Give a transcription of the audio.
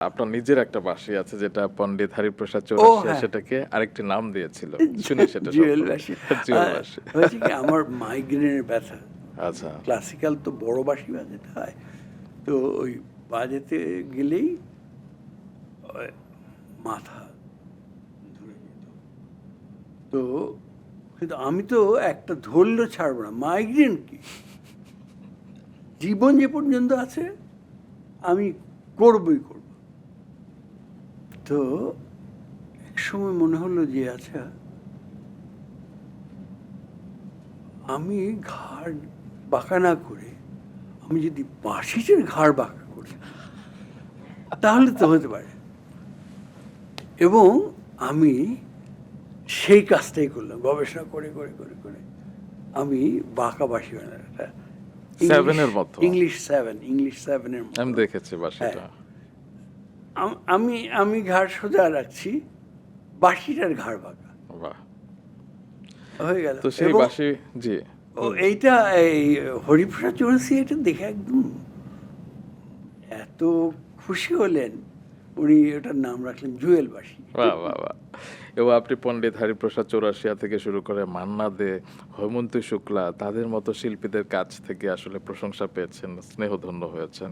আপনার নিজের একটা বাঁশি আছে যেটা পণ্ডিত হরিপ্রসাদ ও চৌরাশিয়া হ্যাঁ, সেটাকে আরেকটি নাম দিয়েছিল। শুনি সেটা জুয়েল সম্পর্কে। বাঁশি। জুয়েল বাঁশি। হয়েছে কি, আমার মাইগ্রেনের ব্যথা, আচ্ছা। ক্লাসিক্যাল তো বড় বাঁশি বাজাতে হয়, তো ওই বাজাতে গেলেই ওই মাথা ধরে যেত। তো কিন্তু আমি তো একটা ধরলেও ছাড়বো না, মাইগ্রেন কি, জীবন যে পর্যন্ত আছে আমি করবই করব। তো এক সময় মনে হলো যে আচ্ছা, আমি ঘাড় বাঁকা না করে আমি যদি বাঁশিটার ঘাড় বাঁকা করি তাহলে তো হতে পারে। এবং আমি সেই কাজটাই করলাম, গবেষণা করে করে করে করে আমি বাঁকা বাঁশি বানালাম একটা সেভেনের মতো। ইংলিশ সেভেনের মতো। আমি দেখেছি বাঁশিটা। আমি আমি ঘাড় সোজা রাখছি, বাঁশিটার ঘাড় বাঁকা বাহ! হয়ে গেল। তো সেই এবং বাঁশি জি। এইটা এই হরিপ্রসাদ চৌরাসি এটা দেখে একদম এত খুশি হলেন, উনি ওটার নাম রাখলেন জুয়েল বাঁশি। বাহ! বাহ! বাহ! এবং আপনি পণ্ডিত হরিপ্রসাদ চৌরাশিয়া থেকে শুরু করে মান্না দে, হৈমন্তী শুক্লা তাদের মতো শিল্পীদের কাছ থেকে আসলে প্রশংসা পেয়েছেন, স্নেহধন্য হয়েছেন।